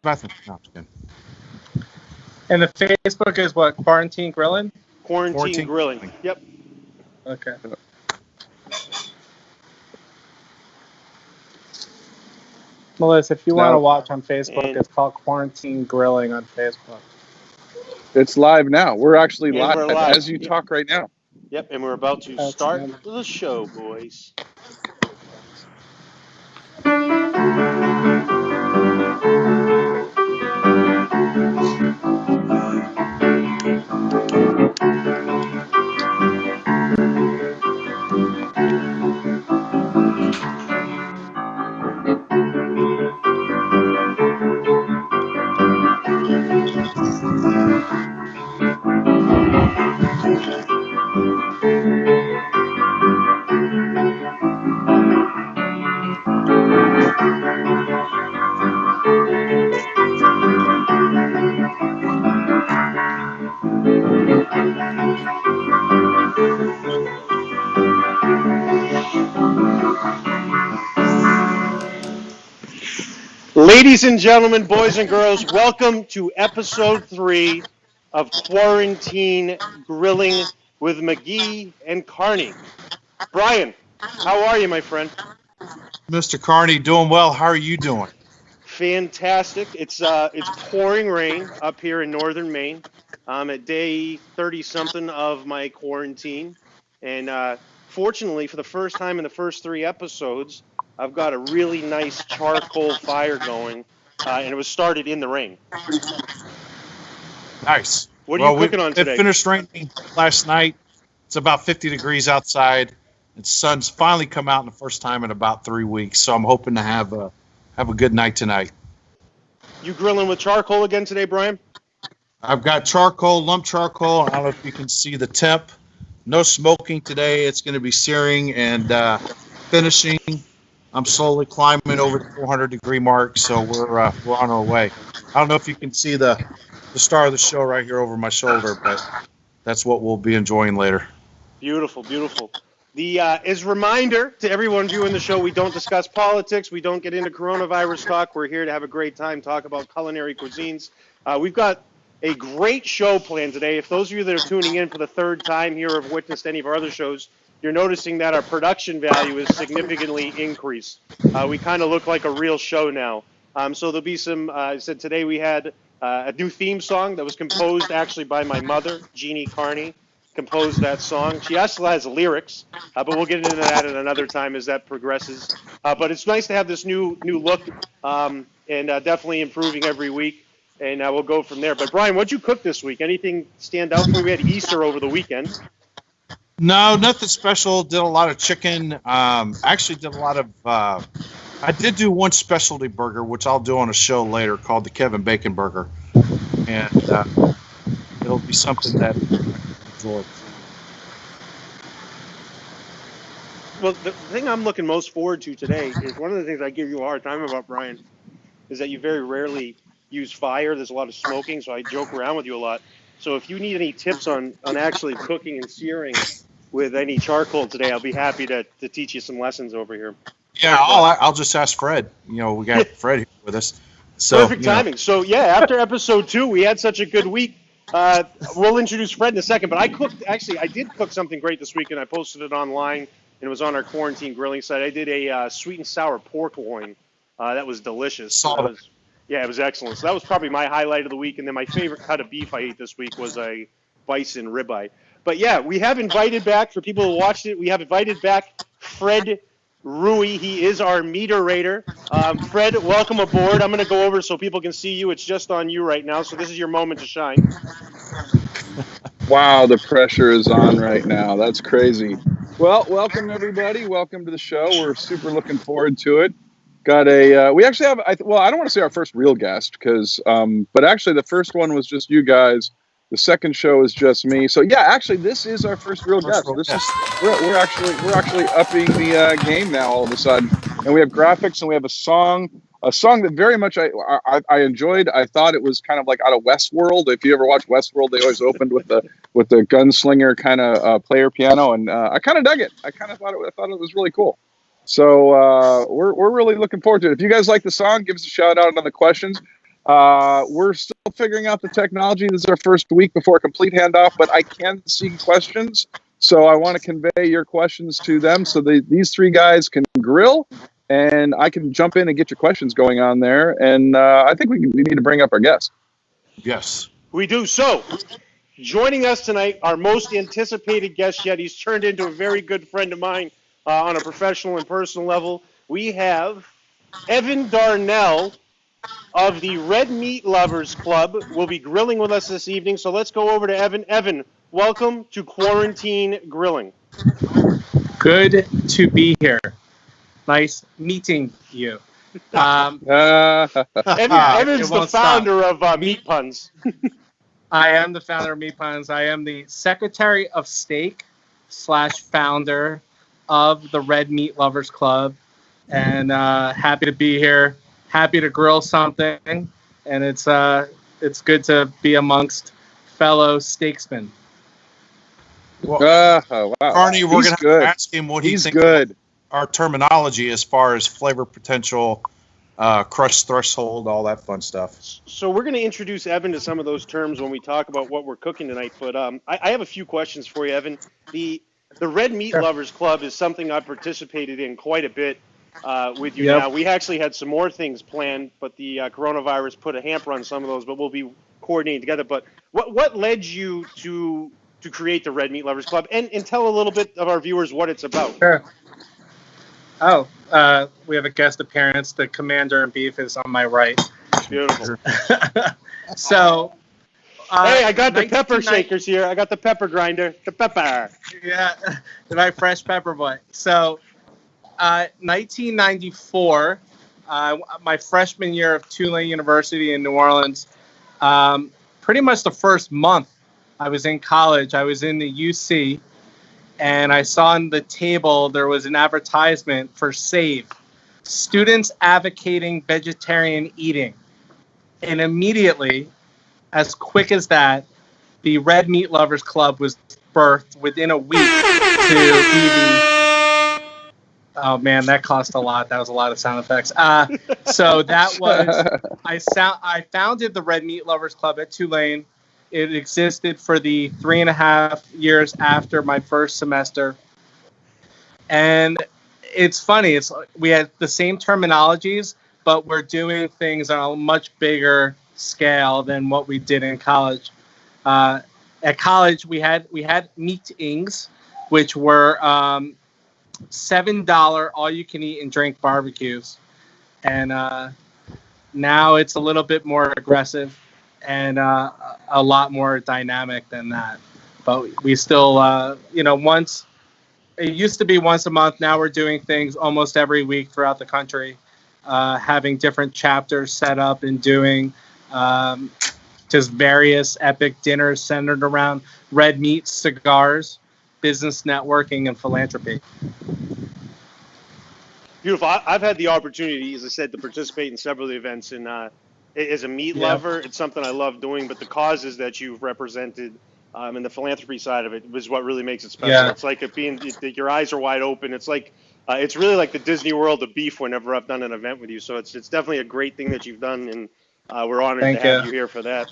Nothing. No, just kidding. And the Facebook is what? Quarantine Grilling? Quarantine Grilling. Yep. Okay. Melissa, if you want to watch on Facebook, it's called Quarantine Grilling on Facebook. It's live now. We're actually live, we're live as you talk right now. Yep, and we're about to start the show, boys. Ladies and gentlemen, boys and girls, welcome to episode 3 of Quarantine Grilling with McGee and Carney. Brian, how are you, my friend? Mr. Carney, doing well. How are you doing? Fantastic. It's pouring rain up here in northern Maine. I'm at day 30-something of my quarantine. And fortunately, for the first time in the first 3 episodes, I've got a really nice charcoal fire going, and it was started in the rain. Nice. What are you cooking on today? It finished raining last night. It's about 50 degrees outside. The sun's finally come out in the first time in about 3 weeks, so I'm hoping to have a good night tonight. You grilling with charcoal again today, Brian? I've got charcoal, lump charcoal. I don't know if you can see the temp. No smoking today. It's going to be searing and finishing. I'm slowly climbing over the 400-degree mark, so we're on our way. I don't know if you can see the star of the show right here over my shoulder, but that's what we'll be enjoying later. Beautiful, beautiful. As a reminder to everyone viewing the show, we don't discuss politics. We don't get into coronavirus talk. We're here to have a great time, talk about culinary cuisines. We've got a great show planned today. If those of you that are tuning in for the third time here have witnessed any of our other shows, you're noticing that our production value is significantly increased. We kind of look like a real show now. So there'll be some, I said today we had a new theme song that was composed actually by my mother, Jeannie Carney, composed that song. She also has lyrics, but we'll get into that at another time as that progresses. But it's nice to have this new look and definitely improving every week. And we'll go from there. But Brian, what'd you cook this week? Anything stand out for you? We had Easter over the weekend. No, nothing special. Did a lot of chicken. Actually did a lot of, I did do one specialty burger, which I'll do on a show later called the Kevin Bacon Burger. And it'll be something that I enjoy. Well, the thing I'm looking most forward to today is one of the things I give you a hard time about, Brian, is that you very rarely use fire. There's a lot of smoking, so I joke around with you a lot. So if you need any tips on actually cooking and searing with any charcoal today, I'll be happy to teach you some lessons over here. Yeah, I'll just ask Fred. You know, we got Fred here with us. So, perfect timing. So, yeah, after episode 2, we had such a good week. We'll introduce Fred in a second, but I did cook something great this week, and I posted it online, and it was on our quarantine grilling site. I did a sweet and sour pork loin. That was delicious. Yeah, it was excellent. So that was probably my highlight of the week. And then my favorite cut of beef I ate this week was a bison ribeye. But yeah, we have invited back, for people who watched it, we have invited back Fred Rui. He is our meter rater. Fred, welcome aboard. I'm going to go over so people can see you. It's just on you right now. So this is your moment to shine. Wow, the pressure is on right now. That's crazy. Well, welcome everybody. Welcome to the show. We're super looking forward to it. Got we actually have, I don't want to say our first real guest because, but actually the first one was just you guys. The second show is just me. So yeah, actually this is our first real guest. We're actually upping the game now all of a sudden. And we have graphics and we have a song that very much I enjoyed. I thought it was kind of like out of Westworld. If you ever watch Westworld, they always opened with the gunslinger kind of player piano, and I kind of dug it. I thought it was really cool. So we're really looking forward to it. If you guys like the song, give us a shout out on the questions. We're still figuring out the technology. This is our first week before a complete handoff, but I can see questions. So I want to convey your questions to them so these three guys can grill, and I can jump in and get your questions going on there. And I think we need to bring up our guest. Yes. We do. So, joining us tonight, our most anticipated guest yet. He's turned into a very good friend of mine on a professional and personal level. We have Evan Darnell of the Red Meat Lovers Club will be grilling with us this evening. So let's go over to Evan. Evan, welcome to Quarantine Grilling. Good to be here. Nice meeting you. Evan's the founder of Meat Puns. I am the founder of Meat Puns. I am the Secretary of Steak / founder of the Red Meat Lovers Club. And happy to be here. Happy to grill something. And it's good to be amongst fellow steaksmen. Well, Wow. Carney, we're going to ask him what he thinks good. Our terminology as far as flavor potential, crush threshold, all that fun stuff. So we're going to introduce Evan to some of those terms when we talk about what we're cooking tonight. But I have a few questions for you, Evan. The Red Meat Lovers Club is something I participated in quite a bit with you now. We actually had some more things planned, but the coronavirus put a hamper on some of those, but we'll be coordinating together. But what led you to create the Red Meat Lovers Club? And tell a little bit of our viewers what it's about. Sure. Oh, we have a guest appearance. The commander in beef is on my right. Beautiful. So, hey, I got the pepper shakers here. I got the pepper grinder. The pepper. Yeah, my fresh pepper boy. So, 1994, my freshman year of Tulane University in New Orleans, pretty much the first month I was in college, I was in the UC, and I saw on the table there was an advertisement for SAVE, Students Advocating Vegetarian Eating. And immediately, as quick as that, the Red Meat Lovers Club was birthed within a week to be the... Oh, man, that cost a lot. That was a lot of sound effects. So that was... I founded the Red Meat Lovers Club at Tulane. It existed for the 3.5 years after my first semester. And it's funny. We had the same terminologies, but we're doing things on a much bigger scale than what we did in college. At college, we had meetings, which were $7 all-you-can-eat and drink barbecues. And now it's a little bit more aggressive and a lot more dynamic than that. But we still, once it used to be once a month. Now we're doing things almost every week throughout the country, having different chapters set up and doing just various epic dinners centered around red meat, cigars, business networking, and philanthropy. Beautiful. I've had the opportunity, as I said, to participate in several of the events. And as a meat lover, it's something I love doing. But the causes that you've represented and the philanthropy side of it was what really makes it special. Yeah. It's like your eyes are wide open. It's like it's really like the Disney World of beef whenever I've done an event with you. So it's definitely a great thing that you've done, and we're honored to have you here for that.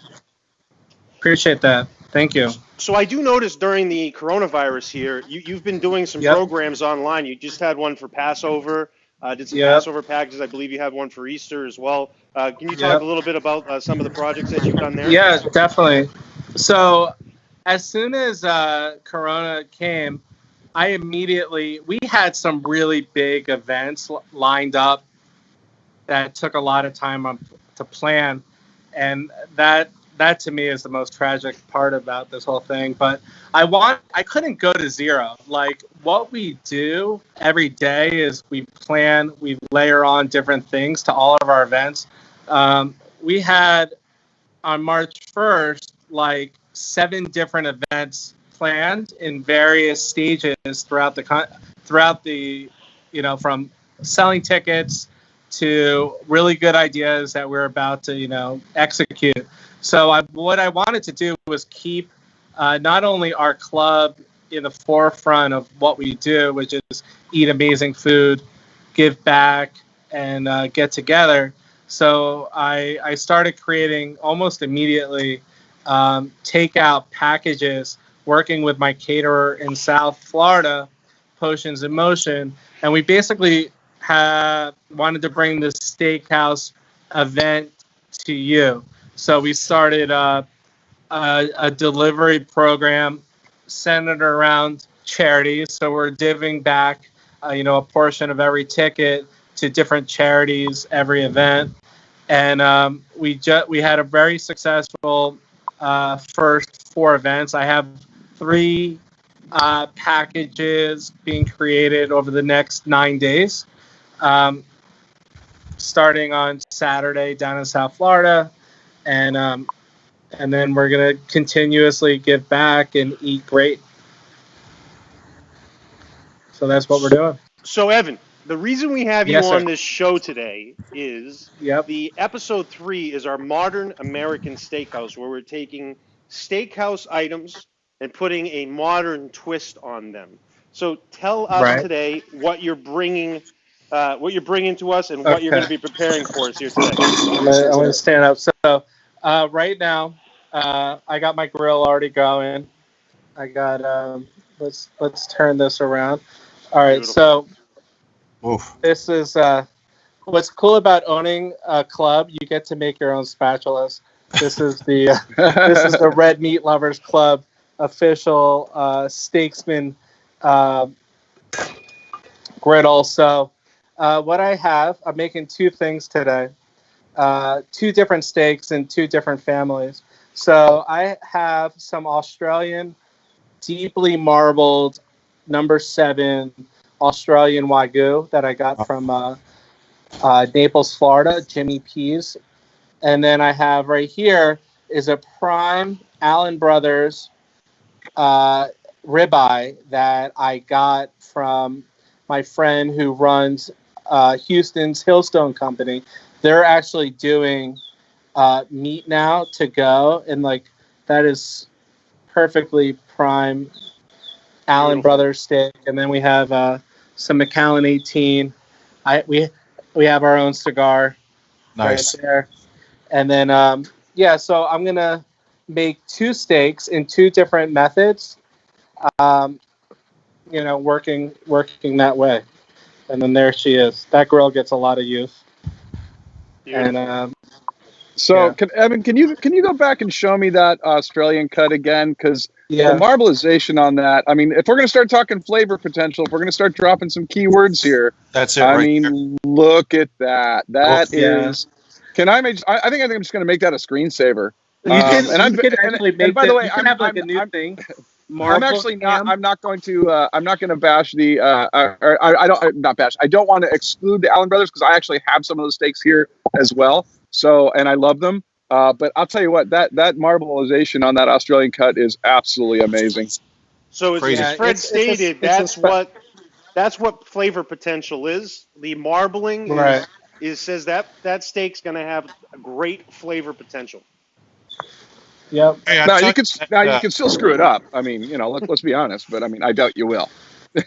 Appreciate that. Thank you. So I do notice during the coronavirus here, you've been doing some programs online. You just had one for Passover. Did some Passover packages. I believe you had one for Easter as well. Can you talk a little bit about some of the projects that you've done there? Yeah, definitely. So as soon as Corona came, we had some really big events lined up that took a lot of time to plan. And that to me is the most tragic part about this whole thing. But I couldn't go to zero. Like, what we do every day is we layer on different things to all of our events. We had on March 1st, like 7 different events planned in various stages throughout the, from selling tickets to really good ideas that we're about to, execute. So what I wanted to do was keep not only our club in the forefront of what we do, which is eat amazing food, give back, and get together. So I started creating almost immediately takeout packages, working with my caterer in South Florida, Potions in Motion, and we basically wanted to bring this steakhouse event to you. So we started a delivery program centered around charities. So we're divvying back, a portion of every ticket to different charities every event. And we had a very successful first 4 events. I have 3 packages being created over the next 9 days, starting on Saturday down in South Florida, and then we're gonna continuously give back and eat great. So that's what we're doing. So, Evan, the reason we have you Yes, sir. on this show today is Yep. the episode 3 is our modern American steakhouse, where we're taking steakhouse items and putting a modern twist on them. So, tell us Right. today what you're bringing to us and what you're Okay. going to be preparing for us here today. I'm gonna stand up. So right now, I got my grill already going. I got let's turn this around. All right. Beautiful. So Oof. this is what's cool about owning a club. You get to make your own spatulas. This is the Red Meat Lovers Club official Steaksman griddle. So what I have, I'm making 2 things today. 2 different steaks and 2 different families. So I have some Australian deeply marbled number 7 Australian Wagyu that I got from Naples, Florida, Jimmy P's. And then I have right here is a prime Allen Brothers ribeye that I got from my friend who runs Houston's Hillstone Company. They're actually doing meat now to go, and like that is perfectly prime Allen Beautiful. Brothers steak. And then we have some Macallan 18. We have our own cigar Nice. right there. And then so I'm gonna make 2 steaks in 2 different methods. Working that way. And then there she is. That grill gets a lot of use. Beautiful. And So, Yeah. Evan, can you go back and show me that Australian cut again? Because the yeah, marbleization on that. I mean, if we're going to start talking flavor potential, if we're going to start dropping some keywords here, That's it I right mean, look at that. That Yeah. is. Can I make? I think I'm just going to make that a screensaver. you can And actually make by the way, you can have like a new thing. I'm actually not. ham. I'm not going to. I'm not going to bash the. I don't. Not bash. I don't want to exclude the Allen Brothers because I actually have some of those steaks here as well. So, and I love them. But I'll tell you what. That marbleization on that Australian cut is absolutely amazing. So, as Crazy. Fred stated, that's what flavor potential is. The marbling Right. says that steak's going to have a great flavor potential. Yep. Hey, I Now tell you can. that, Now you can still screw it up. I mean, let's be honest. But I mean, I doubt you will.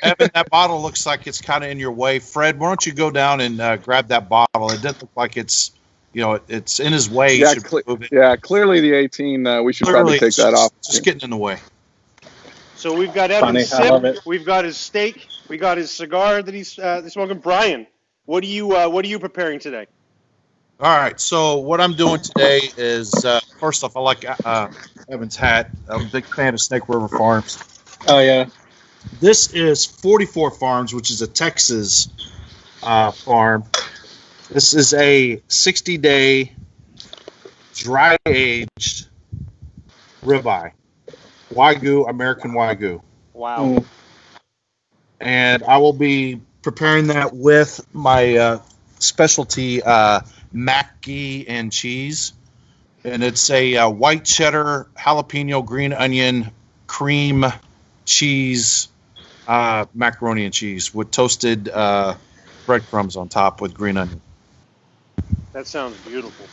Evan, that bottle looks like it's kind of in your way. Fred, why don't you go down and grab that bottle? It doesn't look like it's in his way. You Yeah, should move it. yeah. Clearly, the 18. We should probably take it's that off. just getting in the way. So we've got Funny. Evan's I love sip, it. we've got his steak, we got his cigar that he's smoking. Brian, what are you preparing today? All right. So what I'm doing today is first off, I like Evan's hat. I'm a big fan of Snake River Farms. Oh yeah. This is 44 Farms, which is a Texas farm. This is a 60-day dry aged ribeye, Wagyu, American Wagyu. Wow. And I will be preparing that with my specialty MaCGee and cheese. And it's a white cheddar, jalapeno, green onion, cream cheese, macaroni and cheese with toasted breadcrumbs on top with green onion. That sounds beautiful.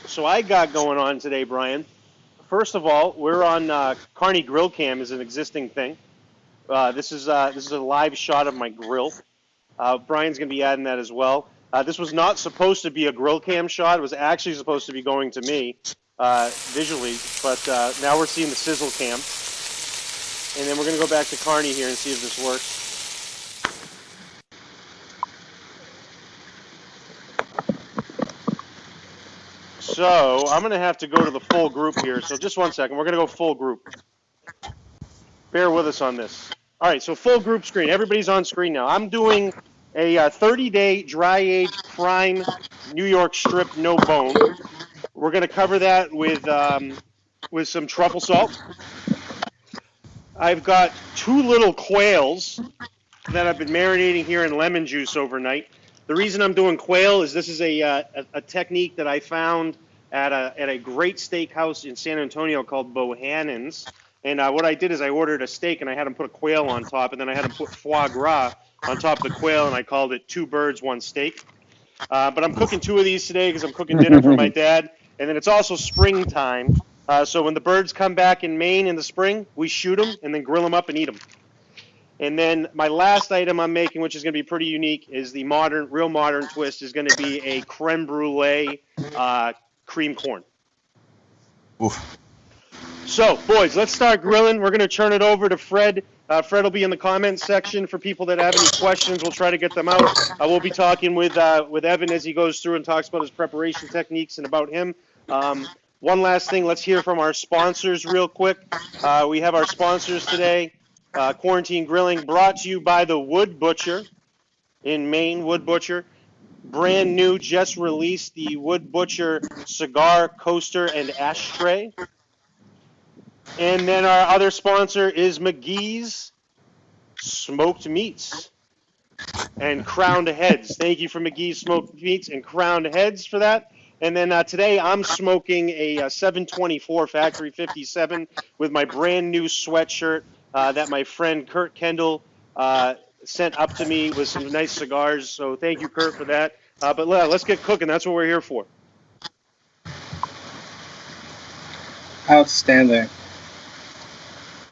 So I got going on today, Brian. First of all, we're on Carney Grill Cam is an existing thing. This is a live shot of my grill. Brian's going to be adding that as well. This was not supposed to be a grill cam shot. It was actually supposed to be going to me visually, but now we're seeing the sizzle cam. And then we're going to go back to Carney here and see if this works. So I'm going to have to go to the full group here. So just one second. We're going to go full group. Bear with us on this. All right, so full group screen. Everybody's on screen now. I'm doing a 30-day dry-aged prime New York strip, no bone. We're going to cover that with some truffle salt. I've got 2 little quails that I've been marinating here in lemon juice overnight. The reason I'm doing quail is this is a technique that I found at a great steakhouse in San Antonio called Bohannon's. And what I did is I ordered a steak and I had them put a quail on top, and then I had them put foie gras on top of the quail, and I called it 2 birds, 1 steak. But I'm cooking 2 of these today because I'm cooking dinner for my dad. And then it's also springtime. So when the birds come back in Maine in the spring, we shoot them and then grill them up and eat them. And then my last item I'm making, which is going to be pretty unique, is the real modern twist, is going to be a creme brulee cream corn. Oof. So, boys, let's start grilling. We're going to turn it over to Fred. Fred will be in the comments section for people that have any questions. We'll try to get them out. We'll be talking with Evan as he goes through and talks about his preparation techniques and about him. One last thing, let's hear from our sponsors real quick. We have our sponsors today. Quarantine Grilling brought to you by the Wood Butcher in Maine. Wood Butcher. Brand new, just released the Wood Butcher cigar coaster and ashtray. And then our other sponsor is McGee's Smoked Meats and Crowned Heads. Thank you for McGee's Smoked Meats and Crowned Heads for that. And then today I'm smoking a 724 Factory 57 with my brand new sweatshirt that my friend Kurt Kendall sent up to me with some nice cigars. So thank you, Kurt, for that. But let's get cooking. That's what we're here for. Outstanding.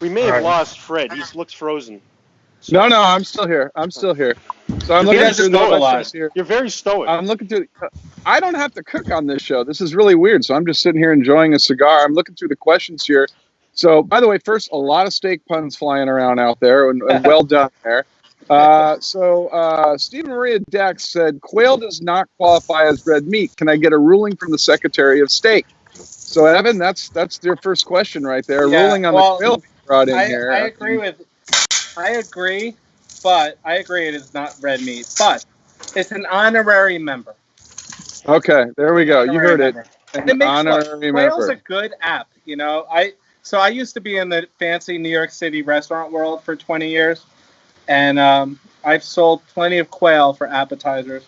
We may have lost Fred. He looks frozen. No, I'm still here. So I'm looking through the questions here. You're very stoic. I'm looking through. I don't have to cook on this show. This is really weird. So I'm just sitting here enjoying a cigar. I'm looking through the questions here. So, by the way, first, a lot of steak puns flying around out there, and well done there. Stephen Maria Dex said, quail does not qualify as red meat. Can I get a ruling from the Secretary of State? So, Evan, that's your first question right there. Yeah, ruling on the quail being brought in here. I agree it is not red meat, but it's an honorary member. Okay, there we go. You heard it. An honorary member. Quail's a good app, you know. So I used to be in the fancy New York City restaurant world for 20 years, and I've sold plenty of quail for appetizers.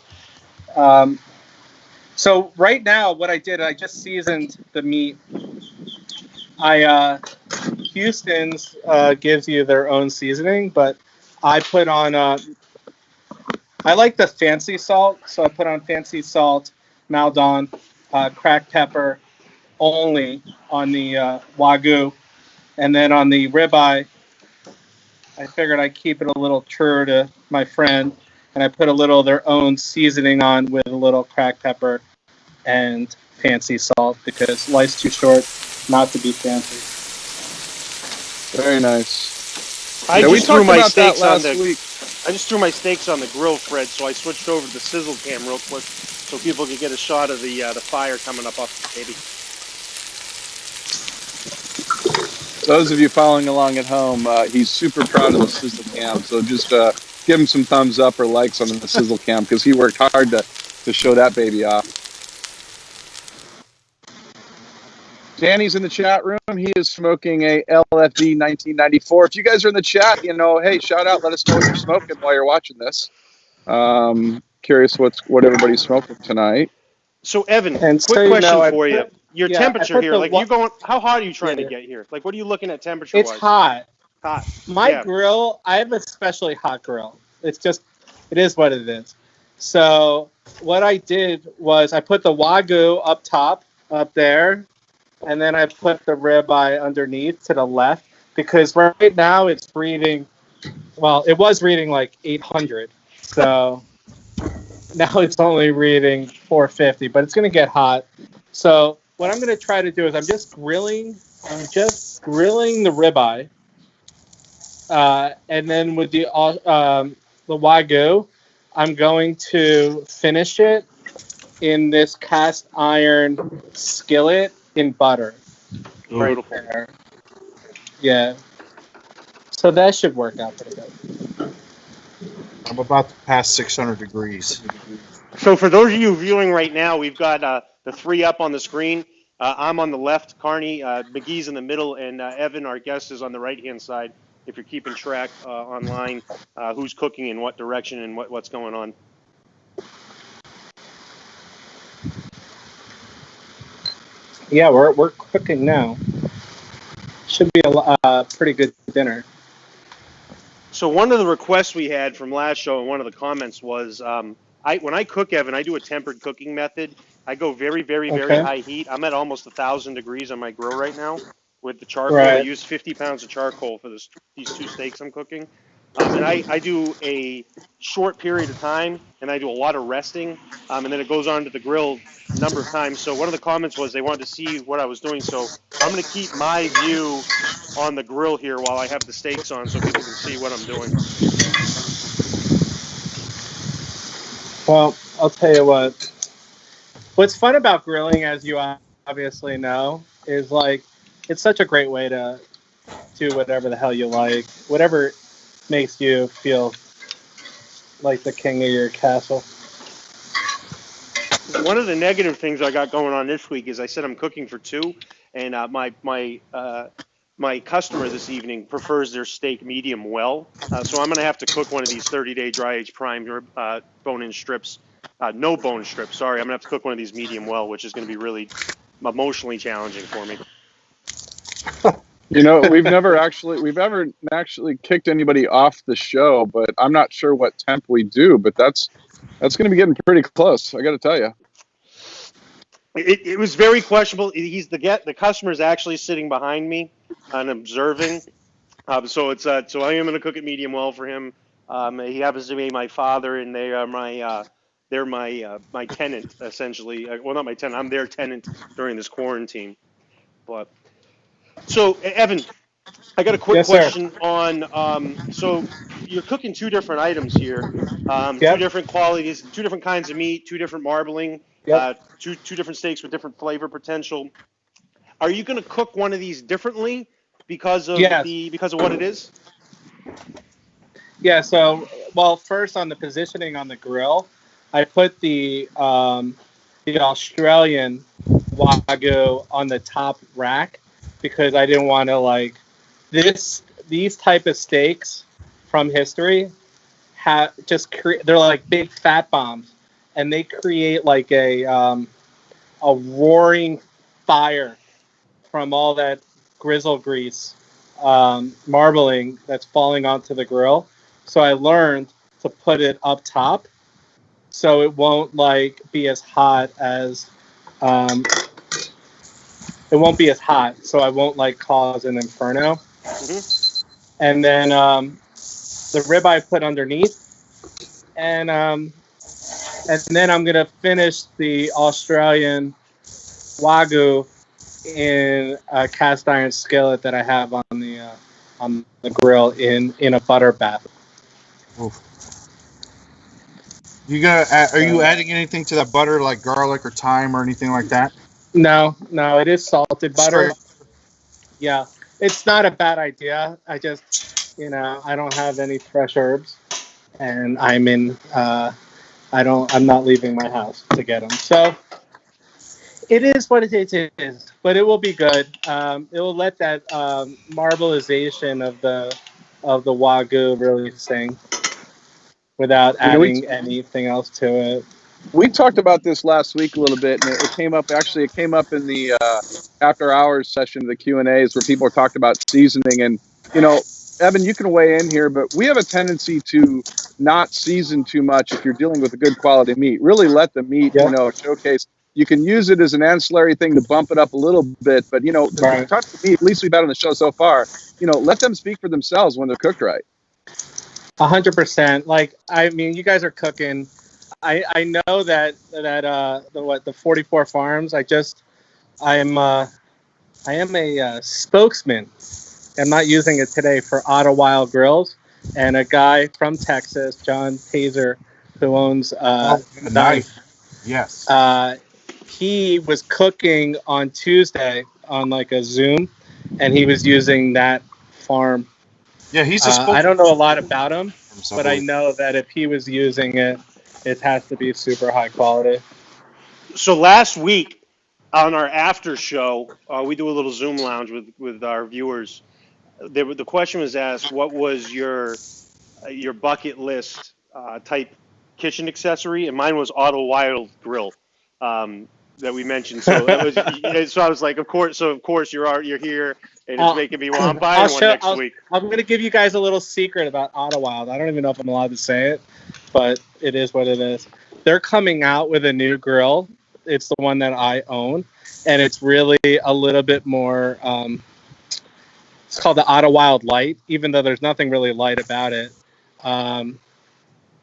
So right now, what I did, I just seasoned the meat. Houston's gives you their own seasoning, but I put on, I like the fancy salt, so I put on fancy salt, Maldon, cracked pepper only on the Wagyu, and then on the ribeye, I figured I'd keep it a little truer to my friend, and I put a little of their own seasoning on with a little cracked pepper and fancy salt, because life's too short not to be fancy. Very nice. I just threw my steaks on the grill, Fred, so I switched over to the sizzle cam real quick so people could get a shot of the fire coming up off the baby. Those of you following along at home, he's super proud of the sizzle cam, so just give him some thumbs up or likes on the sizzle cam, because he worked hard to show that baby off. Danny's in the chat room. He is smoking a LFD 1994. If you guys are in the chat, hey, shout out. Let us know what you're smoking while you're watching this. Curious what everybody's smoking tonight. So, Evan, quick question for you. Your temperature here, how hot are you trying to get here? Like, what are you looking at temperature-wise? It's hot. Hot. My grill, I have a especially hot grill. It is what it is. So what I did was I put the Wagyu up top, up there, and then I put the ribeye underneath to the left, because right now it's reading, well, it was reading like 800. So now it's only reading 450, but it's going to get hot. So what I'm going to try to do is I'm just grilling the ribeye, and then with the Wagyu, I'm going to finish it in this cast iron skillet in butter. Right there. Yeah. So that should work out pretty good. I'm about to pass 600 degrees. So for those of you viewing right now, we've got the three up on the screen. I'm on the left, Carney, McGee's in the middle, and Evan, our guest, is on the right-hand side. If you're keeping track online, who's cooking in what direction and what's going on. Yeah, we're cooking now. Should be a pretty good dinner. So one of the requests we had from last show and one of the comments was, when I cook, Evan, I do a tempered cooking method. I go very, very, very high heat. I'm at almost 1,000 degrees on my grill right now with the charcoal. Right. I use 50 pounds of charcoal for these two steaks I'm cooking. And I do a short period of time, and I do a lot of resting, and then it goes on to the grill a number of times. So one of the comments was they wanted to see what I was doing. So I'm going to keep my view on the grill here while I have the steaks on so people can see what I'm doing. Well, I'll tell you what. What's fun about grilling, as you obviously know, is like it's such a great way to do whatever the hell you like, whatever makes you feel like the king of your castle. One of the negative things I got going on this week is I said I'm cooking for two, and my customer this evening prefers their steak medium well, so I'm going to have to cook one of these 30-day dry-aged prime bone-in strips. No bone strips, sorry. I'm going to have to cook one of these medium well, which is going to be really emotionally challenging for me. You know, we've ever actually kicked anybody off the show, but I'm not sure what temp we do, but that's going to be getting pretty close, I got to tell you. It was very questionable. The customer's actually sitting behind me and observing. So I am going to cook it medium well for him. He happens to be my father, and they are my tenant essentially. Well, not my tenant. I'm their tenant during this quarantine. But so Evan, I got a quick question on. So you're cooking two different items here, two different qualities, two different kinds of meat, two different marbling, two different steaks with different flavor potential. Are you going to cook one of these differently because of what it is? Yeah. So, well, first on the positioning on the grill, I put the Australian Wagyu on the top rack because I didn't want to these type of steaks from history they're like big fat bombs, and they create like a roaring fire from all that grizzle grease marbling that's falling onto the grill. So I learned to put it up top so it won't be as hot as it won't be as hot, so I won't cause an inferno. Mm-hmm. And then the ribeye I put underneath, and then I'm gonna finish the Australian Wagyu in a cast iron skillet that I have on the grill in a butter bath. Oof. Are you adding anything to that butter, like garlic or thyme or anything like that? No, it is salted butter. Straight. Yeah, it's not a bad idea. I just, I don't have any fresh herbs, and I'm not leaving my house to get them. So it is what it is, but it will be good. It will let that marbleization of the Wagyu really sing without adding anything else to it. We talked about this last week a little bit, and it came up in the after hours session of the Q&As where people talked about seasoning. And, Evan, you can weigh in here, but we have a tendency to not season too much if you're dealing with a good quality meat. Really let the meat, showcase. You can use it as an ancillary thing to bump it up a little bit, but, talk to the meat, at least we've had on the show so far, let them speak for themselves when they're cooked right. 100%. You guys are cooking. I know that the 44 Farms. I am a spokesman. I'm not using it today for Auto Wild Grills, and a guy from Texas, John Pazer, who owns Nice. Yes. he was cooking on Tuesday on like a Zoom, and he was using that farm. Yeah, he's a I don't know a lot about him, spokesman. but I know that if he was using it, it has to be super high quality. So last week on our after show, we do a little Zoom lounge with our viewers. The question was asked, what was your bucket list type kitchen accessory? And mine was Auto Wild Grill that we mentioned. So that was, so I was like, of course. So of course you're here, and it's making me. Well, I'm buying one next week. I'm going to give you guys a little secret about Auto Wild. I don't even know if I'm allowed to say it, but it is what it is. They're coming out with a new grill. It's the one that I own, and it's really a little bit more. It's called the Auto Wild Light, even though there's nothing really light about it.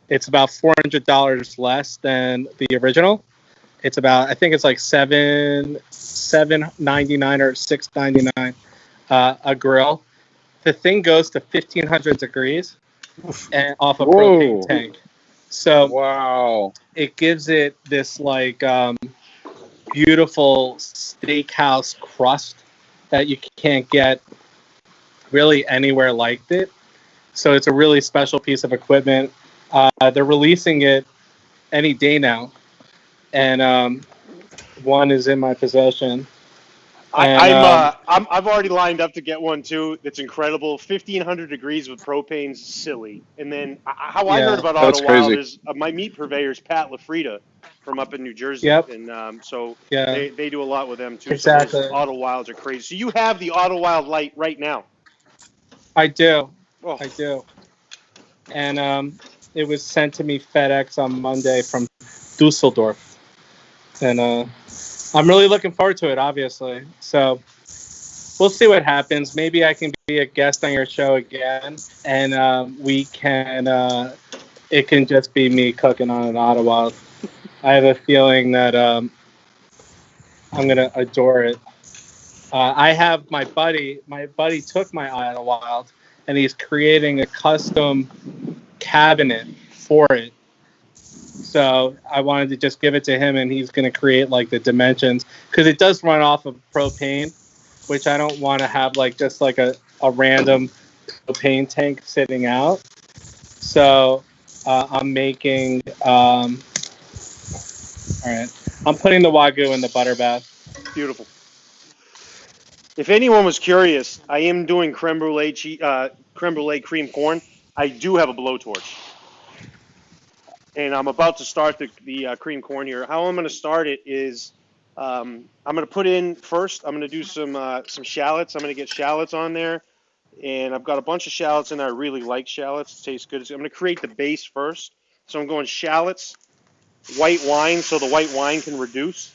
It's about $400 less than the original. It's about, I think it's like $7.99 or $6.99 a grill. The thing goes to 1,500 degrees and off a propane tank. So wow, it gives it this like beautiful steakhouse crust that you can't get really anywhere like it. So it's a really special piece of equipment. They're releasing it any day now, and one is in my possession. I've already lined up to get one too. That's incredible. 1,500 degrees with propane's silly. And then how I heard about Auto Wild is my meat purveyor's Pat LaFrida from up in New Jersey. Yep. And so Yeah. they do a lot with them too. Exactly. So Auto Wilds are crazy. So you have the Auto Wild Light right now. I do. Oh. I do. And it was sent to me FedEx on Monday from Dusseldorf. And I'm really looking forward to it, obviously. So we'll see what happens. Maybe I can be a guest on your show again, and we can. It can just be me cooking on an Auto Wild. I have a feeling that I'm gonna adore it. I have my buddy. My buddy took my Auto Wild, and he's creating a custom cabinet for it. So I wanted to just give it to him, and he's going to create like the dimensions, because it does run off of propane, which I don't want to have like just like a random propane tank sitting out. So I'm making. All right, I'm putting the Wagyu in the butter bath. Beautiful. If anyone was curious, I am doing creme brulee cream corn. I do have a blowtorch. And I'm about to start the cream corn here. How I'm going to start it is I'm going to put in first, I'm going to do some shallots. I'm going to get shallots on there. And I've got a bunch of shallots in there. I really like shallots. It tastes good. So I'm going to create the base first. So I'm going shallots, white wine so the white wine can reduce.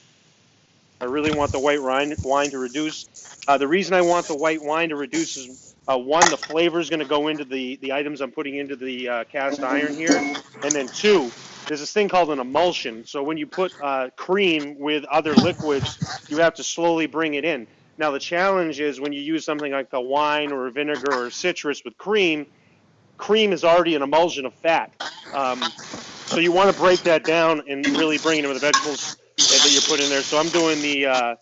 I really want the white wine to reduce. The reason I want the white wine to reduce is, one, the flavor is going to go into the items I'm putting into the cast iron here. And then two, there's this thing called an emulsion. So when you put cream with other liquids, you have to slowly bring it in. Now the challenge is when you use something like a wine or a vinegar or a citrus with cream is already an emulsion of fat. So you want to break that down and really bring it in with the vegetables that you're putting in there. So I'm doing the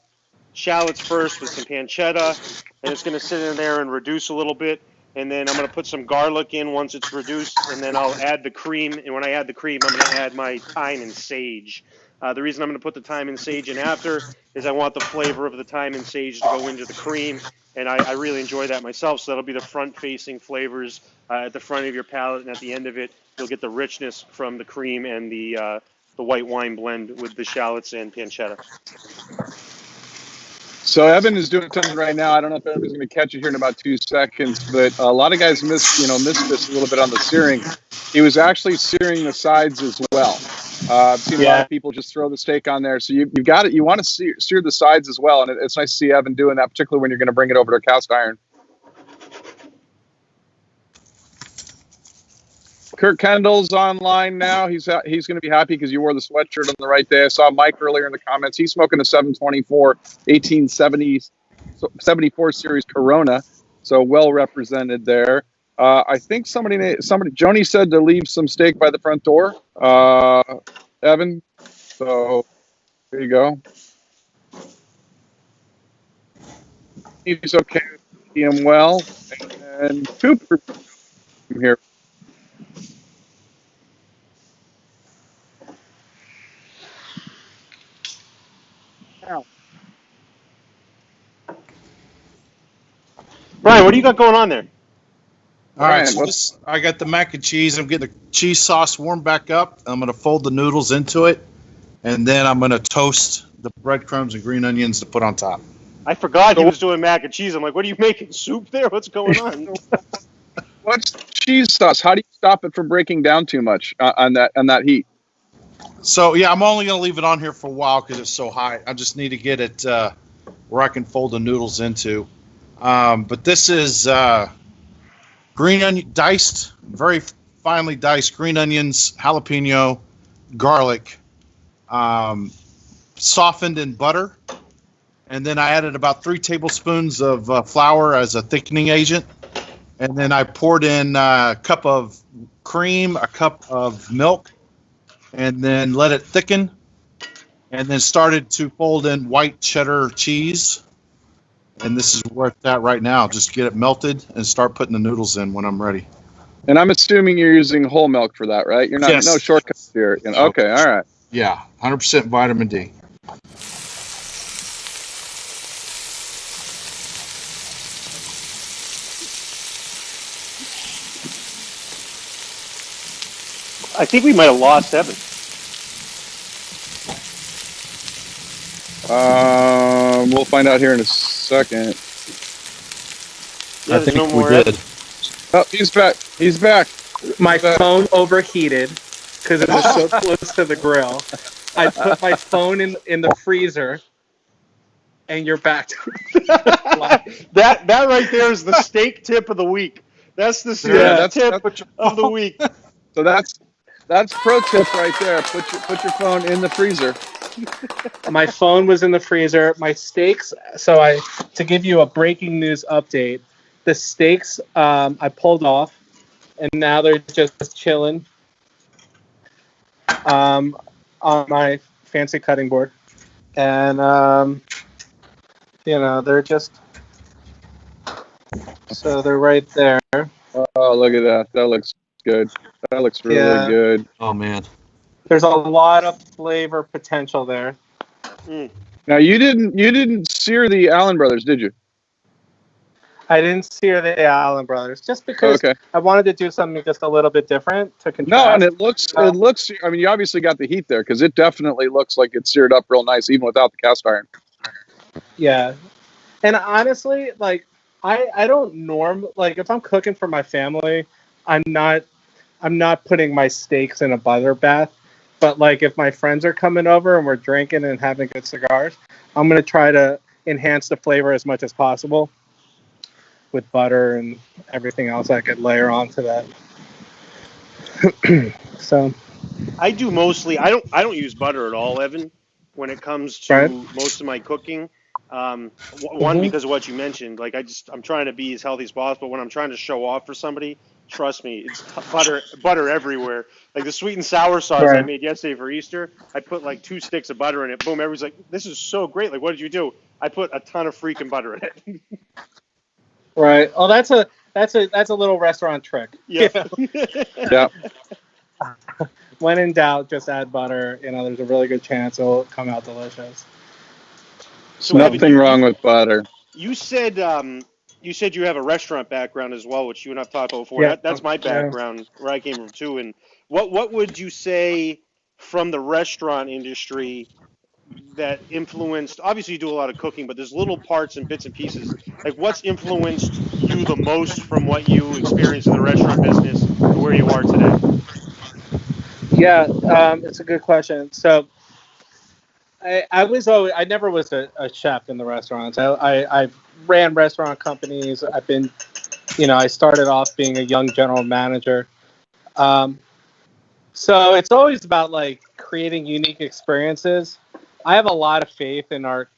shallots first with some pancetta, and it's going to sit in there and reduce a little bit. And then I'm going to put some garlic in once it's reduced, and then I'll add the cream. And when I add the cream, I'm going to add my thyme and sage. The reason I'm going to put the thyme and sage in after is I want the flavor of the thyme and sage to go into the cream, and I really enjoy that myself. So that'll be the front-facing flavors at the front of your palate, and at the end of it, you'll get the richness from the cream and the white wine blend with the shallots and pancetta. So Evan is doing something right now. I don't know if everybody's going to catch it here in about 2 seconds, but a lot of guys missed this a little bit on the searing. He was actually searing the sides as well. I've seen a lot of people just throw the steak on there. So you've got it. You want to sear the sides as well, and it's nice to see Evan doing that, particularly when you're going to bring it over to a cast iron. Kurt Kendall's online now. He's going to be happy because you wore the sweatshirt on the right day. I saw Mike earlier in the comments. He's smoking a 724 1874 series Corona, so well represented there. I think somebody, Joni said to leave some steak by the front door. Evan, so there you go. He's okay. Him well, and Cooper from here. Brian, what do you got going on there? All right, so I got the mac and cheese. I'm getting the cheese sauce warmed back up. I'm going to fold the noodles into it, and then I'm going to toast the breadcrumbs and green onions to put on top. I forgot he was doing mac and cheese. I'm like, what are you making, soup there? What's going on? What's cheese sauce? How do you stop it from breaking down too much on that heat? So, yeah, I'm only going to leave it on here for a while because it's so high. I just need to get it where I can fold the noodles into. But this is green onion, diced, very finely diced green onions, jalapeno, garlic, softened in butter. And then I added about 3 tablespoons of flour as a thickening agent. And then I poured in a cup of cream, a cup of milk, and then let it thicken. And then started to fold in white cheddar cheese. And this is where it's at right now. Just get it melted and start putting the noodles in when I'm ready. And I'm assuming you're using whole milk for that, right? You're not no shortcuts here. Okay, all right. Yeah, 100% vitamin D. I think we might have lost Evan. We'll find out here in a second. Yeah, I think we did. Oh, he's back. He's back. My phone overheated because it was so close to the grill. I put my phone in the freezer, and you're back. that right there is the steak tip of the week. That's the tip of the week. So that's pro tip right there. Put your phone in the freezer. My phone was in the freezer. My steaks. So to give you a breaking news update, the steaks I pulled off, and now they're just chilling on my fancy cutting board, and they're just so they're right there. Oh, look at that! That looks good. That looks really good. Oh man. There's a lot of flavor potential there. Mm. Now you didn't sear the Allen brothers, did you? I didn't sear the Allen brothers just because I wanted to do something just a little bit different to contrast. No, and it looks. I mean, you obviously got the heat there because it definitely looks like it's seared up real nice, even without the cast iron. Yeah, and honestly, like I don't if I'm cooking for my family, I'm not putting my steaks in a butter bath. But like if my friends are coming over and we're drinking and having good cigars, I'm gonna try to enhance the flavor as much as possible with butter and everything else I could layer onto that. So I do mostly. I don't use butter at all, Evan, when it comes to most of my cooking. One, because of what you mentioned. Like I'm trying to be as healthy as possible. When I'm trying to show off for somebody, trust me, it's butter everywhere. Like the sweet and sour sauce I made yesterday for Easter, I put like 2 sticks of butter in it. Boom, everybody's like, "This is so great! Like, what did you do?" I put a ton of freaking butter in it. Right. Oh, that's a little restaurant trick. Yeah. Yeah. When in doubt, just add butter. There's a really good chance it'll come out delicious. So nothing wrong with butter. You said you have a restaurant background as well, which you and I've talked about before. Yeah. That's my background, where I came from too. And what would you say from the restaurant industry that influenced? Obviously, you do a lot of cooking, but there's little parts and bits and pieces. Like, what's influenced you the most from what you experienced in the restaurant business to where you are today? Yeah, it's a good question. So I never was a chef in the restaurants. I ran restaurant companies. I've been, I started off being a young general manager. So it's always about like creating unique experiences. I have a lot of faith in our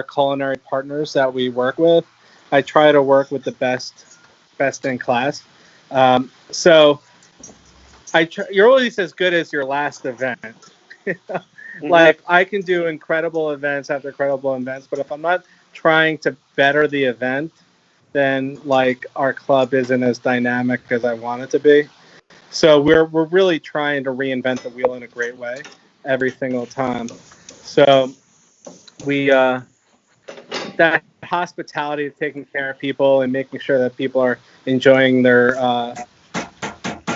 culinary partners that we work with. I try to work with the best in class. So you're always as good as your last event. Like I can do incredible events after incredible events, but if I'm not trying to better the event, then like our club isn't as dynamic as I want it to be. So we're really trying to reinvent the wheel in a great way every single time. So we that hospitality of taking care of people and making sure that people are enjoying their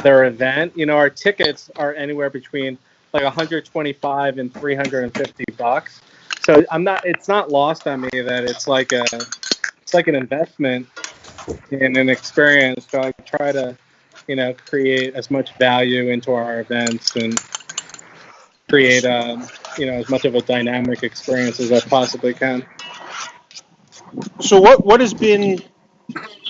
event. You know, our tickets are anywhere between like 125 and 350 bucks. So it's not lost on me that it's like an investment in an experience. So I try to, create as much value into our events and create, as much of a dynamic experience as I possibly can. So what has been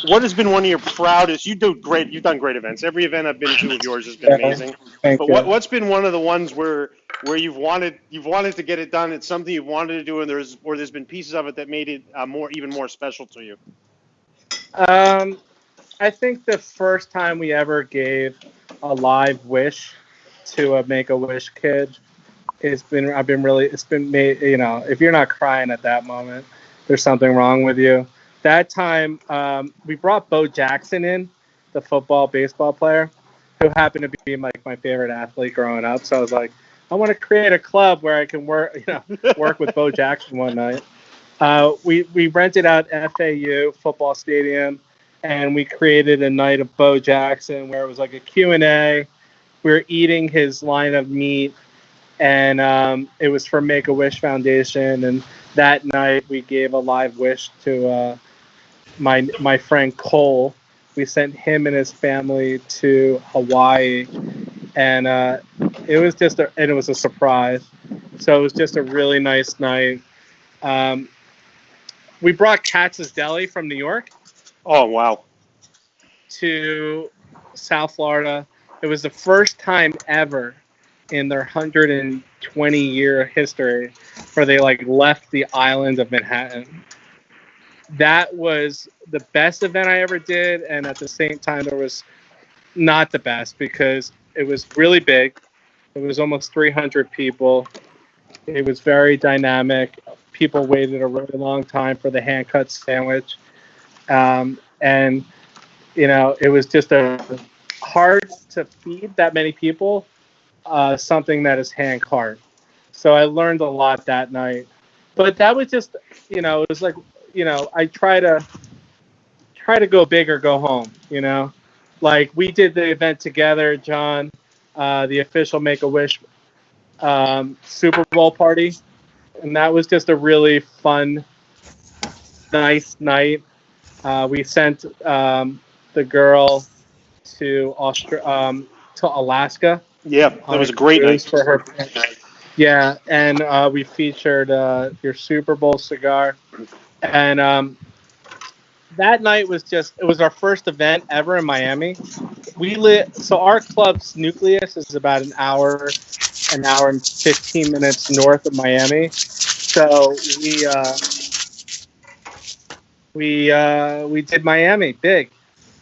one of your proudest? You do great. You've done great events. Every event I've been to of yours has been amazing. Thank But you. what's been one of the ones where you've wanted to get it done? It's something you've wanted to do, and there's been pieces of it that made it even more special to you. I think the first time we ever gave a live wish to a Make-A-Wish kid, it's been made, if you're not crying at that moment, there's something wrong with you. That time, we brought Bo Jackson in, the baseball player, who happened to be like my favorite athlete growing up. So I was like, I want to create a club where I can work with Bo Jackson one night. We rented out FAU football stadium, and we created a night of Bo Jackson where it was like a Q&A. We were eating his line of meat, and it was for Make-A-Wish Foundation. And that night we gave a live wish to my friend Cole. We sent him and his family to Hawaii, and it was a surprise. So it was just a really nice night. We brought Katz's Deli from New York. Oh, wow. To South Florida. It was the first time ever in their 120-year history where they left the island of Manhattan. That was the best event I ever did, and at the same time it was not the best because it was really big. It was almost 300 people. It was very dynamic. People waited a really long time for the hand-cut sandwich. And it was just hard to feed that many people something that is hand carved. So I learned a lot that night. But that was just, it was like, I try to go big or go home. Like we did the event together, John, the official Make-A-Wish Super Bowl party, and that was just a really fun, nice night. We sent the girl to Alaska. Yeah, that was a great night for her. Yeah, and we featured your Super Bowl cigar, and that night it was our first event ever in Miami. So our club's nucleus is about an hour and 15 minutes north of Miami. So we did Miami big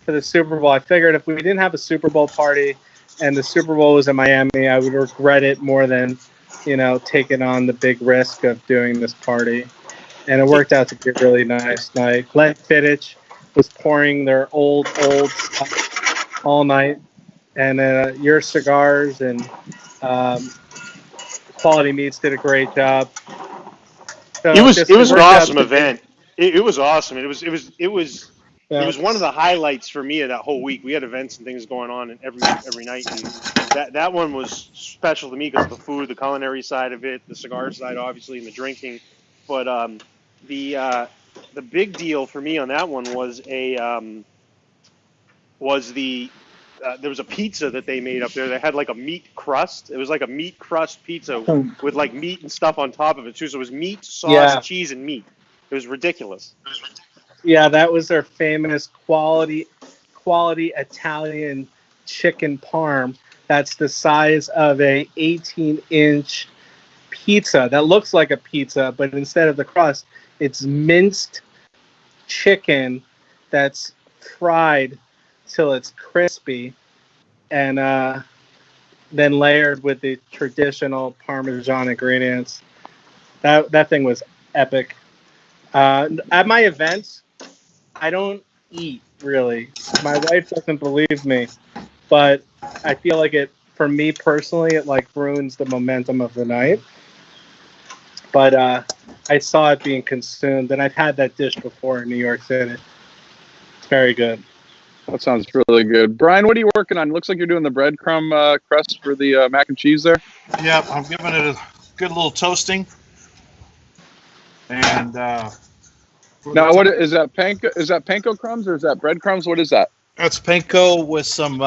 for the Super Bowl. I figured if we didn't have a Super Bowl party and the Super Bowl was in Miami, I would regret it more than, taking on the big risk of doing this party. And it worked out to be a really nice night. Glenn Fittich was pouring their old stuff all night. And your cigars and Quality Meats did a great job. So it was an awesome event. It was awesome. It was one of the highlights for me of that whole week. We had events and things going on every night, and that one was special to me because of the food, the culinary side of it, the cigar side, obviously, and the drinking. But the big deal for me on that one was there was a pizza that they made up there that had like a meat crust. It was like a meat crust pizza with like meat and stuff on top of it too. So it was meat, sauce, cheese, and meat. It was ridiculous. Yeah, that was their famous quality Italian chicken parm that's the size of a 18-inch pizza that looks like a pizza, but instead of the crust, it's minced chicken that's fried till it's crispy, and then layered with the traditional Parmesan ingredients. That thing was epic. At my events, I don't eat really. My wife doesn't believe me, but I feel like it, for me personally, it like ruins the momentum of the night. But I saw it being consumed, and I've had that dish before in New York City. It's very good. That sounds really good. Brian, what are you working on? Looks like you're doing the breadcrumb crust for the mac and cheese there. Yep, I'm giving it a good little toasting. And now, what is that? Panko? Is that panko crumbs or is that breadcrumbs? What is that? That's panko with some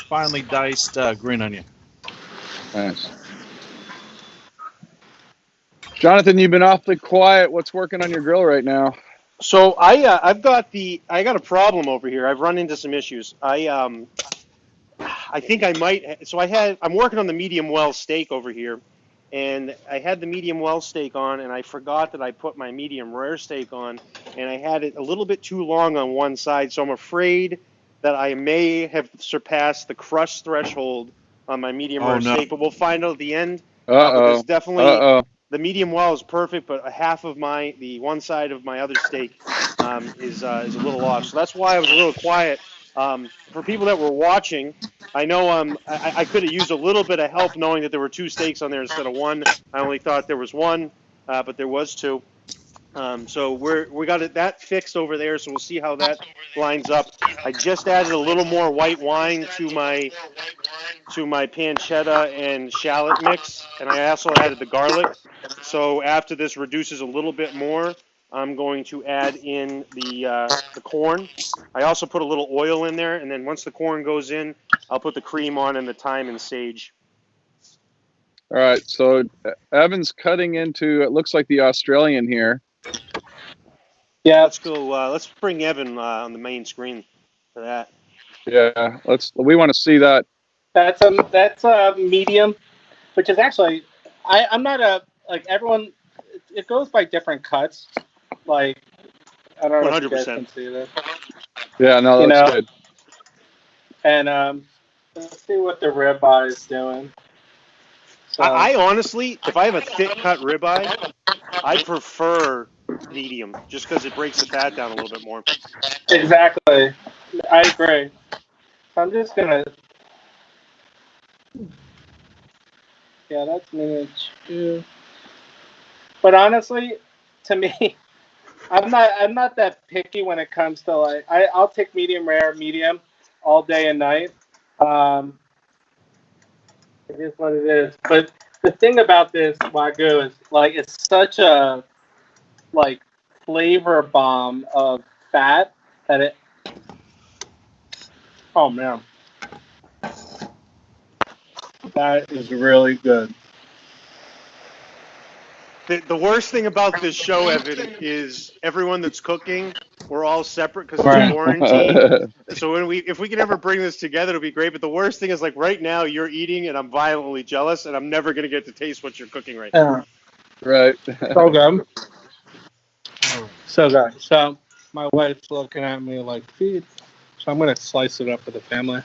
finely diced green onion. Nice. Jonathan, you've been awfully quiet. What's working on your grill right now? So I got a problem over here. I've run into some issues. I think I might. So I'm working on the medium well steak over here, and I had the medium well steak on, and I forgot that I put my medium rare steak on, and I had it a little bit too long on one side. So I'm afraid that I may have surpassed the crush threshold on my medium rare steak, but we'll find out at the end. There's definitely. The medium well is perfect, but the one side of my other steak is a little off. So that's why I was a little quiet. For people that were watching, I know I could have used a little bit of help knowing that there were two steaks on there instead of one. I only thought there was one, but there was two. So we got that fixed over there, so we'll see how that lines up. I just added a little more white wine to my pancetta and shallot mix, and I also added the garlic. So after this reduces a little bit more, I'm going to add in the corn. I also put a little oil in there, and then once the corn goes in, I'll put the cream on and the thyme and sage. All right, so Evan's cutting into, it looks like the Australian here. Yeah, let's go. Let's bring Evan on the main screen for that. Yeah, we want to see that. That's a medium, which is actually, I'm not like everyone. It goes by different cuts. Like I don't know 100%. If you guys can see this. Yeah, no, that's good. And let's see what the ribeye is doing. So, I honestly, if I have a thick cut ribeye, I prefer medium just because it breaks the fat down a little bit more. Exactly, I agree. So I'm just gonna. Yeah, that's medium too. But honestly, to me, I'm not that picky when it comes to like I'll take medium rare, medium, all day and night. It is what it is. But the thing about this Wagyu is like it's such a like flavor bomb of fat that it. Oh man, that is really good. The worst thing about this show, Evan, is everyone that's cooking, we're all separate because it's quarantine. So if we can ever bring this together, it'll be great. But the worst thing is like right now you're eating and I'm violently jealous and I'm never gonna get to taste what you're cooking right now. Right. So good. So good. So my wife's looking at me like feed. So I'm gonna slice it up for the family.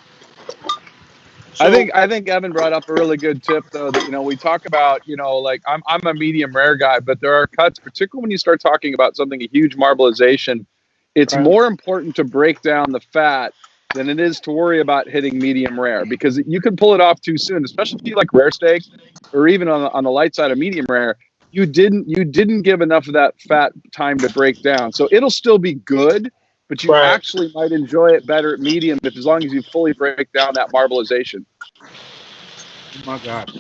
So, I think Evan brought up a really good tip though that we talk about like I'm a medium rare guy, but there are cuts, particularly when you start talking about something a huge marbleization. It's more important to break down the fat than it is to worry about hitting medium rare because you can pull it off too soon, especially if you like rare steak or even on the light side of medium rare. You didn't give enough of that fat time to break down, so it'll still be good. But you actually might enjoy it better at medium as long as you fully break down that marbleization. Oh my God.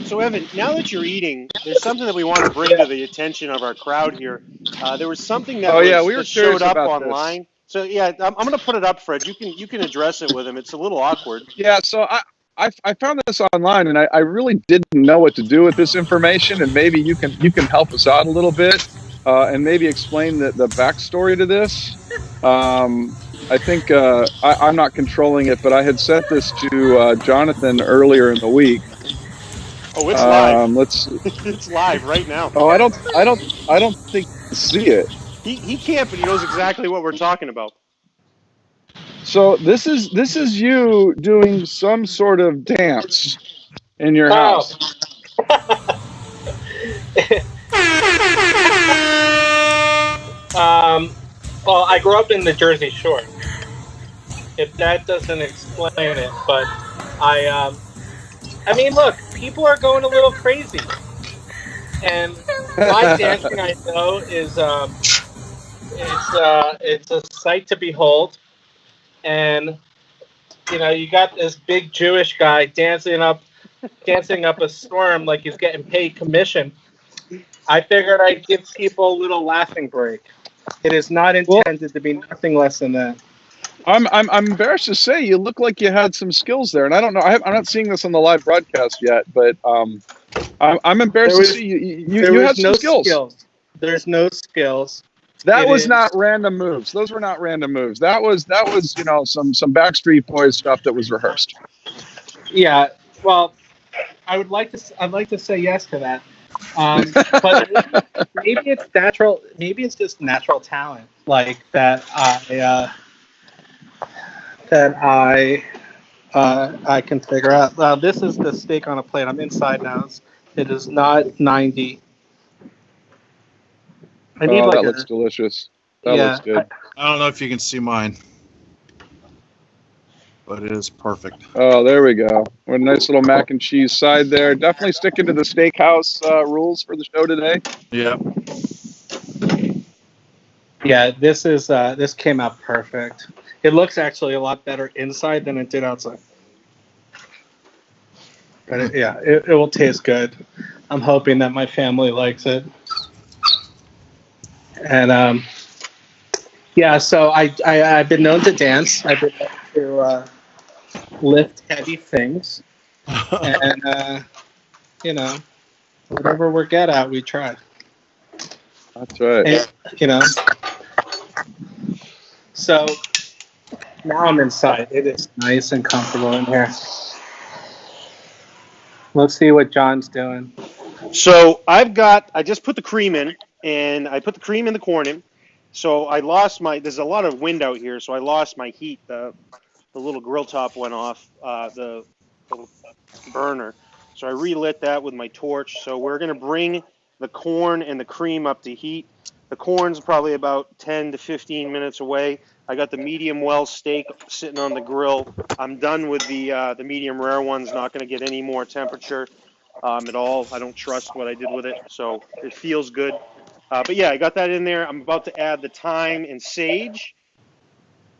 So, Evan, now that you're eating, there's something that we want to bring to the attention of our crowd here. There was something that, that showed up online. This. So, yeah, I'm going to put it up, Fred. You can address it with him. It's a little awkward. Yeah, so I found this online, and I really didn't know what to do with this information, and maybe you can help us out a little bit and maybe explain the backstory to this. I think I'm not controlling it, but I had sent this to Jonathan earlier in the week. Oh, it's live. Let's. It's live right now. Oh, I don't think you can see it. He can't, but he knows exactly what we're talking about. So this is you doing some sort of dance in your house. Well, I grew up in the Jersey Shore. If that doesn't explain it, but I mean, look, people are going a little crazy, and live dancing, I know, is it's a sight to behold, and you know, you got this big Jewish guy dancing up a storm like he's getting paid commission. I figured I'd give people a little laughing break. It is not intended to be nothing less than that. I'm embarrassed to say you look like you had some skills there, and I don't know. I'm not seeing this on the live broadcast yet, but I'm embarrassed to see you had some skills. There's no skills. That was not random moves. Those were not random moves. That was some Backstreet Boys stuff that was rehearsed. Yeah. Well, I'd like to say yes to that. But maybe it's natural. Maybe it's just natural talent, like that. I can figure out. This is the steak on a plate. I'm inside now. It is not 90. I need that looks delicious. That looks good. I don't know if you can see mine, but it is perfect. Oh, there we go. What a nice little mac and cheese side there. Definitely sticking to the Steakhouse rules for the show today. Yeah. Yeah, this came out perfect. It looks actually a lot better inside than it did outside. But it will taste good. I'm hoping that my family likes it. And so I've been known to dance. I've been known to lift heavy things, and whatever we're good at, we try. That's right. And, so now I'm inside. It is nice and comfortable in here. Let's see what John's doing. So I just put the cream in, and I put the cream in the corn in. So I lost there's a lot of wind out here, so I lost my heat. The little grill top went off, the burner. So I relit that with my torch. So we're going to bring the corn and the cream up to heat. The corn's probably about 10 to 15 minutes away. I got the medium well steak sitting on the grill. I'm done with the medium rare ones, not going to get any more temperature at all. I don't trust what I did with it, so it feels good. But yeah, I got that in there. I'm about to add the thyme and sage.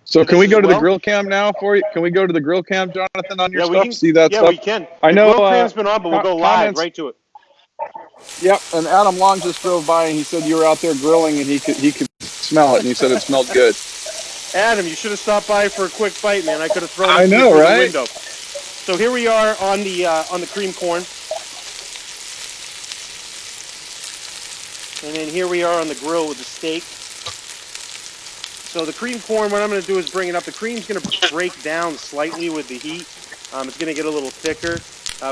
So can we go to the grill cam now for you? Can we go to the grill cam, Jonathan, on your stuff? See that stuff? Yeah, we can. I know. The grill cam's been on, but we'll go live right to it. Yep, and Adam Long just drove by and he said you were out there grilling and he could smell it and he said it smelled good. Adam, you should have stopped by for a quick bite, man. I could have thrown it through the window. So here we are on the cream corn. And then here we are on the grill with the steak. So the cream corn, what I'm going to do is bring it up. The cream's going to break down slightly with the heat. It's going to get a little thicker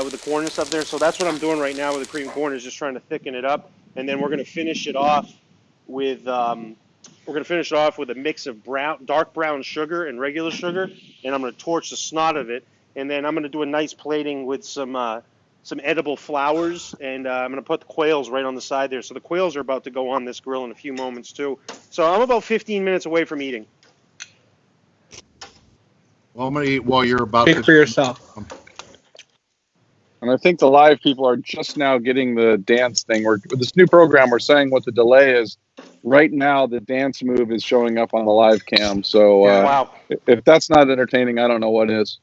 with the corn and stuff there. So that's what I'm doing right now with the cream corn, is just trying to thicken it up. And then we're going to finish it off with a mix of dark brown sugar and regular sugar. And I'm going to torch the snot of it. And then I'm going to do a nice plating with some edible flowers, and I'm going to put the quails right on the side there. So the quails are about to go on this grill in a few moments too. So I'm about 15 minutes away from eating. Well, I'm going to eat while you're about to. Speak for yourself. And I think the live people are just now getting the dance thing. With this new program, we're saying what the delay is. Right now, the dance move is showing up on the live cam. So wow. If that's not entertaining, I don't know what is.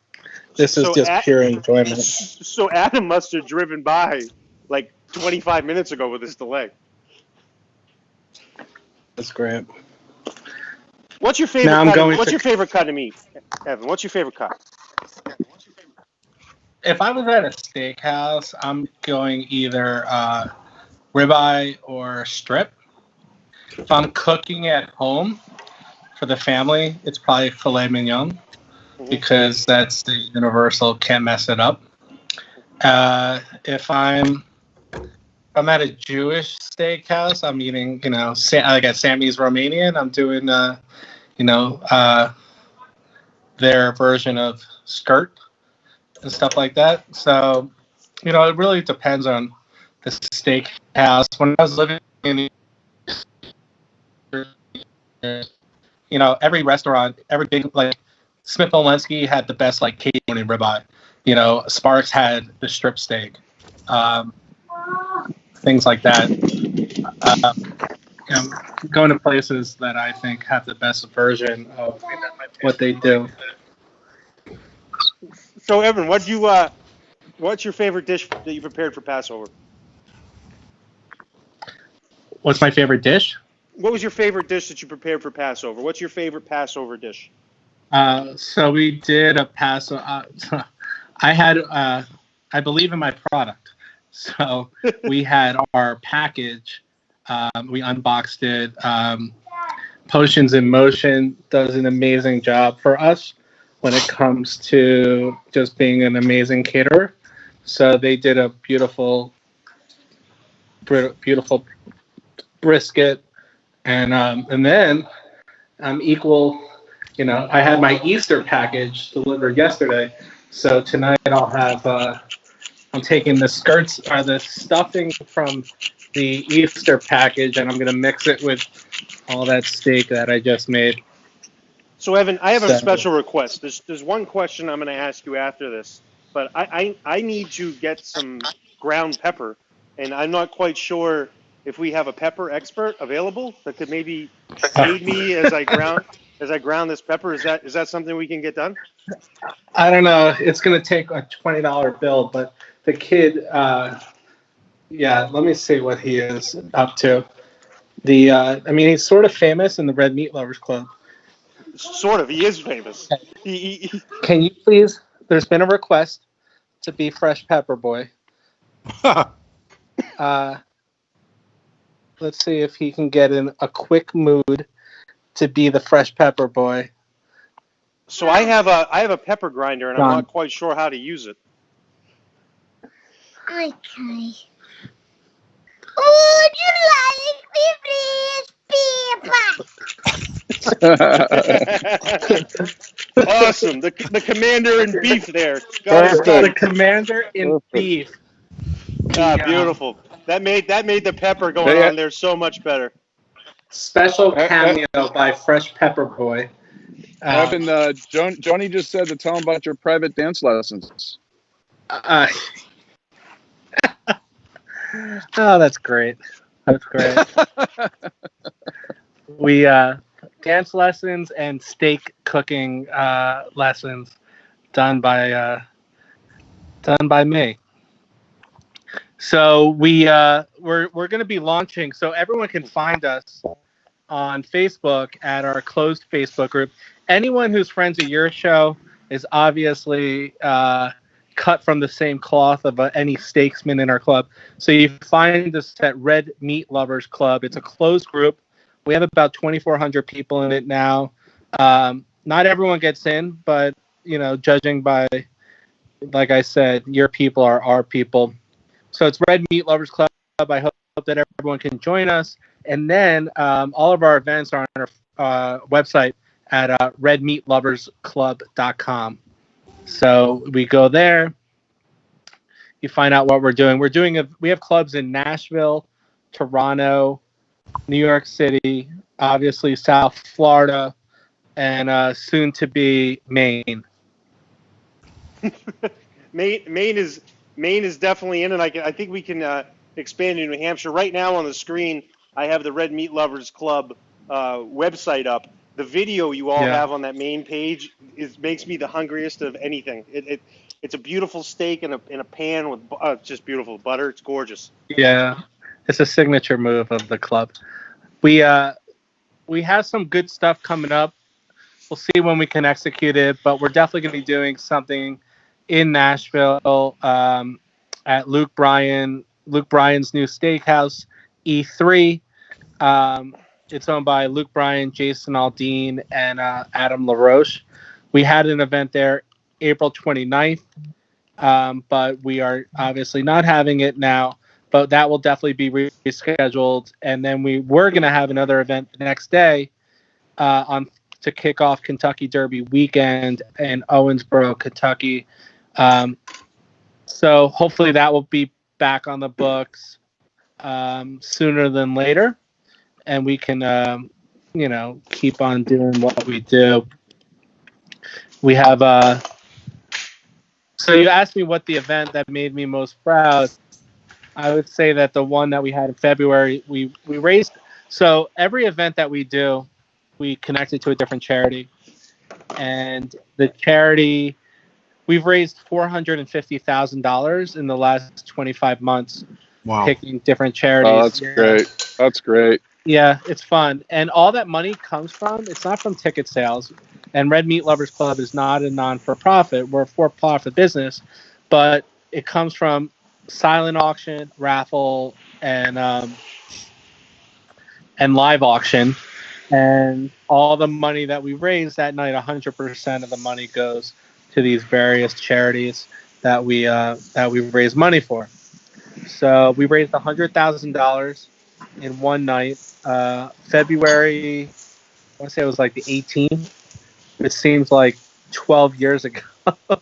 This is just pure enjoyment. So Adam must have driven by like 25 minutes ago with this delay. That's great. What's your favorite What's your favorite cut of meat, Evan? What's your favorite cut? If I was at a steakhouse, I'm going either ribeye or strip. If I'm cooking at home, for the family, it's probably filet mignon because that's the universal, can't mess it up. If I'm at a Jewish steakhouse, I'm eating, I got Sammy's Romanian. I'm doing, their version of skirt and stuff like that. So, it really depends on the steakhouse. When I was living in, every restaurant, every big, like, Smith Olensky had the best, like, Cajun ribeye. Sparks had the strip steak. Things like that. Going to places that I think have the best version of what they do. So, Evan, what's your favorite dish that you prepared for Passover? What's my favorite dish? What was your favorite dish that you prepared for Passover? What's your favorite Passover dish? So we did a Passover. I had, I believe in my product. So we had our package. We unboxed it. Potions in Motion does an amazing job for us when it comes to just being an amazing caterer. So they did a beautiful brisket, and then equal. I had my Easter package delivered yesterday, so tonight I'll have. I'm taking the skirts or the stuffing from the Easter package, and I'm gonna mix it with all that steak that I just made. So, Evan, I have a special request. There's one question I'm going to ask you after this, but I need to get some ground pepper, and I'm not quite sure if we have a pepper expert available that could maybe aid me as I ground this pepper. Is that something we can get done? I don't know. It's going to take a $20 bill, but the kid, let me see what he is up to. He's sort of famous in the Red Meat Lovers Club. Sort of. He is famous. Can you please? There's been a request to be Fresh Pepper Boy. Let's see if he can get in a quick mood to be the Fresh Pepper Boy. So I have a pepper grinder, and I'm not quite sure how to use it. Okay. Would you like me, please, Awesome. The commander in beef there. The commander in beef. Beautiful. That made the pepper going on there so much better. Special cameo by Fresh Pepper Boy. Evan, Joni just said to tell him about your private dance lessons. Oh, that's great. That's great. We dance lessons and steak cooking lessons done by me. So we're going to be launching. So everyone can find us on Facebook at our closed Facebook group. Anyone who's friends of your show is obviously cut from the same cloth of any steaksman in our club. So you find us at Red Meat Lovers Club. It's a closed group. We have about 2,400 people in it now. Not everyone gets in, but judging by, like I said, your people are our people. So it's Red Meat Lovers Club. I hope that everyone can join us. And then all of our events are on our website at redmeatloversclub.com. So we go there. You find out what we're doing. We have clubs in Nashville, Toronto, New York City, obviously South Florida, and soon to be Maine. Maine is definitely in, and I think we can expand in New Hampshire. Right now on the screen, I have the Red Meat Lovers Club website up. The video you all have on that main page makes me the hungriest of anything. It's a beautiful steak in a pan with just beautiful butter. It's gorgeous. Yeah, it's a signature move of the club. We have some good stuff coming up. We'll see when we can execute it, but we're definitely going to be doing something in Nashville at Luke Bryan's new steakhouse, E3. It's owned by Luke Bryan, Jason Aldean, and Adam LaRoche. We had an event there April 29th, but we are obviously not having it now. But that will definitely be rescheduled. And then we were going to have another event the next day to kick off Kentucky Derby weekend in Owensboro, Kentucky. So hopefully that will be back on the books sooner than later. And we can, keep on doing what we do. We have, so you asked me what the event that made me most proud. I would say that the one that we had in February, we raised, so every event that we do, we connect it to a different charity. And the charity, we've raised $450,000 in the last 25 months. Wow. Picking different charities. Oh, that's great. That's great. Yeah, it's fun. And all that money comes from, it's not from ticket sales. And Red Meat Lovers Club is not a non-for-profit. We're a for-profit business. But it comes from silent auction, raffle, and live auction. And all the money that we raise that night, 100% of the money goes to these various charities that we raise money for. So we raised $100,000 in one night. February, I want to say it was like the 18th. It seems like 12 years ago. But,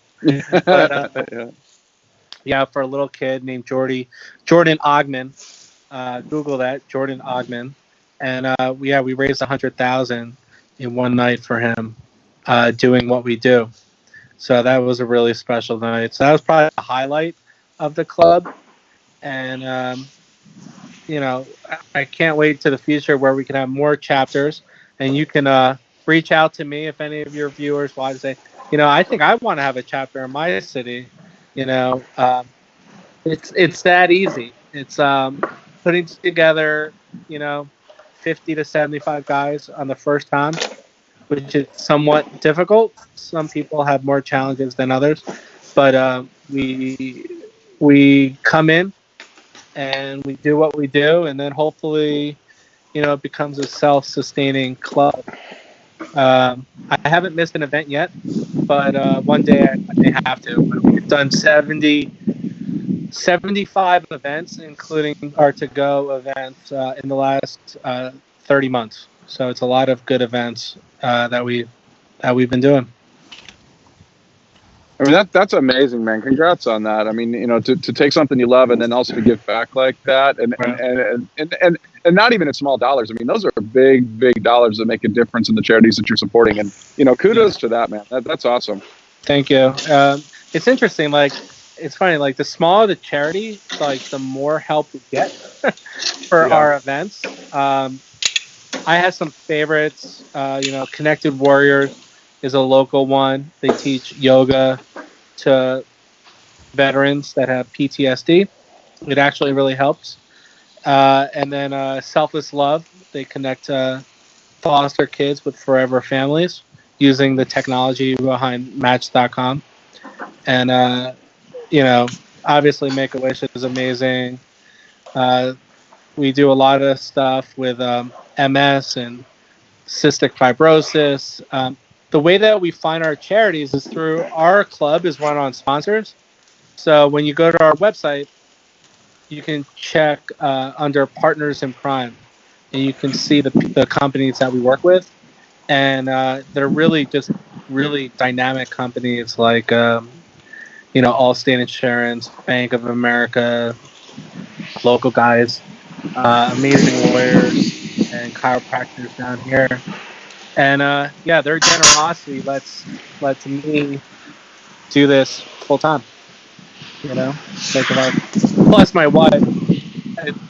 yeah, for a little kid named Jordan Ogman. Google that, Jordan Ogman. And we raised $100,000 in one night for him, doing what we do. So that was a really special night. So that was probably the highlight of the club. And I can't wait to the future where we can have more chapters, and you can reach out to me if any of your viewers want to say, I think I want to have a chapter in my city. It's that easy. It's putting together, 50 to 75 guys on the first time, which is somewhat difficult. Some people have more challenges than others, but we come in and we do what we do, and then hopefully, it becomes a self-sustaining club. I haven't missed an event yet, but one day I may have to. We've done 75 events, including our to-go events in the last 30 months. So it's a lot of good events that we've been doing. I mean, that's amazing, man. Congrats on that. I mean, to take something you love and then also to give back like that, and not even in small dollars. I mean, those are big dollars that make a difference in the charities that you're supporting. And kudos to that, man. That's awesome. Thank you. It's interesting. Like, it's funny. Like, the smaller the charity, like the more help we get for our events. I have some favorites. Connected Warriors is a local one. They teach yoga to veterans that have PTSD. It actually really helps. And then Selfless Love, they connect foster kids with forever families using the technology behind Match.com. And, obviously Make-A-Wish is amazing. We do a lot of stuff with MS and cystic fibrosis. The way that we find our charities is through our club is run on sponsors. So when you go to our website, you can check under Partners in Crime, and you can see the companies that we work with. And they're really just really dynamic companies like, Allstate Insurance, Bank of America, local guys, amazing lawyers and chiropractors down here. And their generosity lets me do this full time. Plus my wife.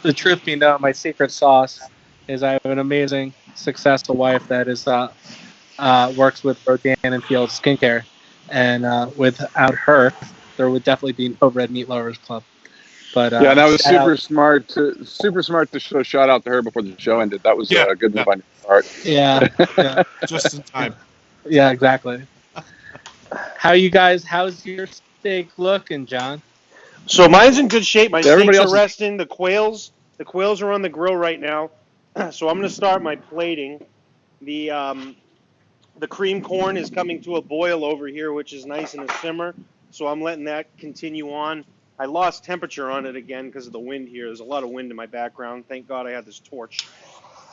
The truth be known, my secret sauce is I have an amazing, successful wife that is works with Rodan and Field Skincare, and without her, there would definitely be no Red Meat Lovers Club. But that was super smart to shout out to her before the show ended. That was a good move on your part. Yeah. Just in time. Yeah, exactly. How's your steak looking, John? So mine's in good shape. My steaks Everybody are else resting. The quails are on the grill right now. So I'm going to start my plating. The cream corn is coming to a boil over here, which is nice in a simmer. So I'm letting that continue on. I lost temperature on it again because of the wind here. There's a lot of wind in my background. Thank God I had this torch.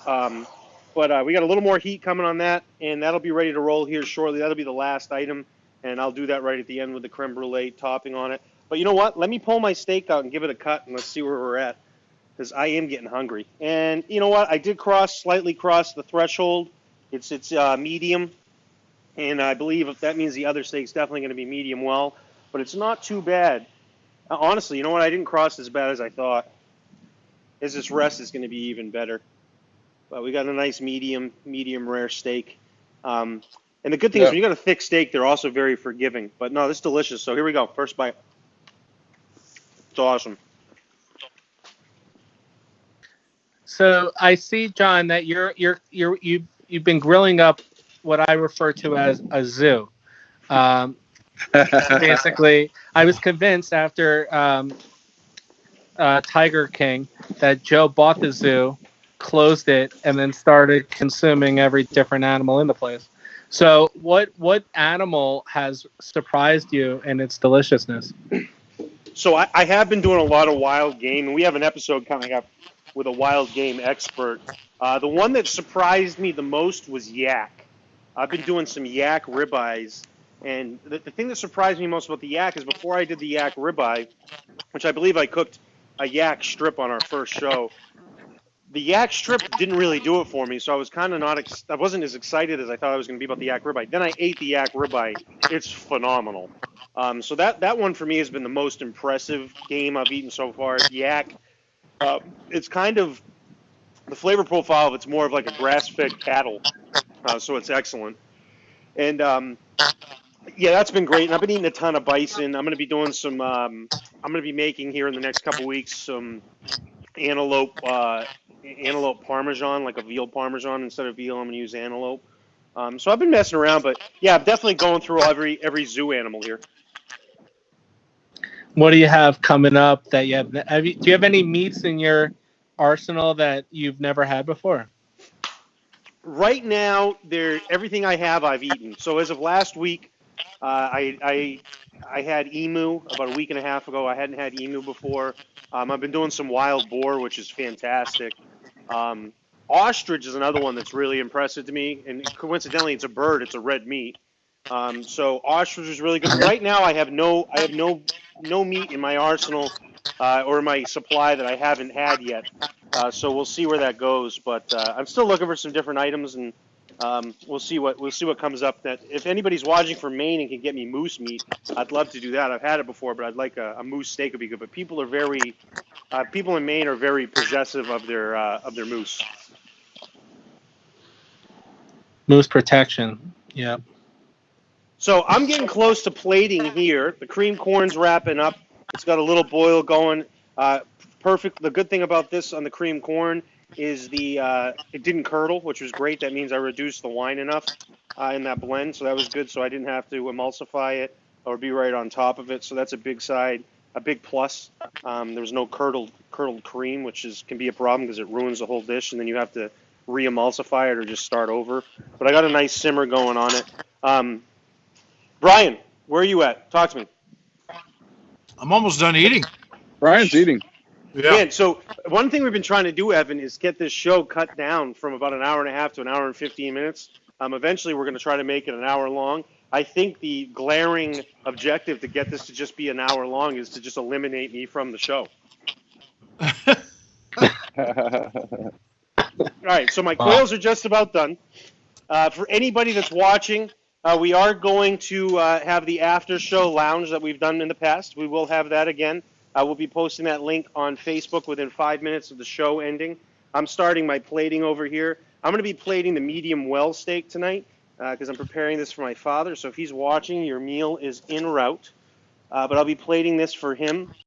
But we got a little more heat coming on that, and that'll be ready to roll here shortly. That'll be the last item, and I'll do that right at the end with the creme brulee topping on it. But you know what? Let me pull my steak out and give it a cut, and let's see where we're at, because I am getting hungry. And you know what? I did slightly cross the threshold. It's medium, and I believe that means the other steak's definitely going to be medium well, but it's not too bad. Honestly, you know what? I didn't cross as bad as I thought. This rest is going to be even better. But we got a nice medium rare steak. And the good thing is when you got a thick steak, they're also very forgiving. But no, this is delicious. So here we go. First bite. It's awesome. So I see, John, that you've been grilling up what I refer to as a zoo. Basically, I was convinced after Tiger King that Joe bought the zoo, closed it, and then started consuming every different animal in the place. So what animal has surprised you in its deliciousness? So I have been doing a lot of wild game, and we have an episode coming up with a wild game expert. The one that surprised me the most was yak. I've been doing some yak ribeyes, and the thing that surprised me most about the yak is before I did the yak ribeye, which I believe I cooked a yak strip on our first show, the yak strip didn't really do it for me, so I was kind of I wasn't as excited as I thought I was going to be about the yak ribeye. Then I ate the yak ribeye. It's phenomenal. So that one for me has been the most impressive game I've eaten so far. Yak. It's kind of, the flavor profile of it's more of like a grass-fed cattle, so it's excellent. And yeah, that's been great. And I've been eating a ton of bison. I'm going to be doing some, I'm going to be making here in the next couple weeks some antelope parmesan, like a veal parmesan. Instead of veal, I'm going to use antelope. So I've been messing around, but yeah, I'm definitely going through every zoo animal here. What do you have coming up that you have? Do you have any meats in your arsenal that you've never had before? Right now, everything I have I've eaten. So as of last week, I had emu about a week and a half ago. I hadn't had emu before. I've been doing some wild boar, which is fantastic. Ostrich is another one that's really impressive to me, and coincidentally, it's a bird. It's a red meat. So ostrich is really good. Right now, I have no meat in my arsenal or my supply that I haven't had yet. So we'll see where that goes. But I'm still looking for some different items, and we'll see what comes up. That if anybody's watching from Maine and can get me moose meat, I'd love to do that. I've had it before, but I'd like a moose steak would be good. But people in Maine are very possessive of their moose. Moose protection. Yeah. So I'm getting close to plating here. The cream corn's wrapping up. It's got a little boil going. Perfect. The good thing about this on the cream corn is it didn't curdle, which was great. That means I reduced the wine enough in that blend, so that was good. So I didn't have to emulsify it or be right on top of it. So that's a big plus. There was no curdled cream, which can be a problem because it ruins the whole dish, and then you have to re-emulsify it or just start over. But I got a nice simmer going on it. Brian, where are you at? Talk to me. I'm almost done eating. Brian's eating. Yeah. Man, so one thing we've been trying to do, Evan, is get this show cut down from about an hour and a half to an hour and 15 minutes. Eventually, we're going to try to make it an hour long. I think the glaring objective to get this to just be an hour long is to just eliminate me from the show. All right, so my quails are just about done. For anybody that's watching, we are going to have the after show lounge that we've done in the past. We will have that again. We'll be posting that link on Facebook within 5 minutes of the show ending. I'm starting my plating over here. I'm going to be plating the medium well steak tonight because I'm preparing this for my father. So if he's watching, your meal is en route. But I'll be plating this for him.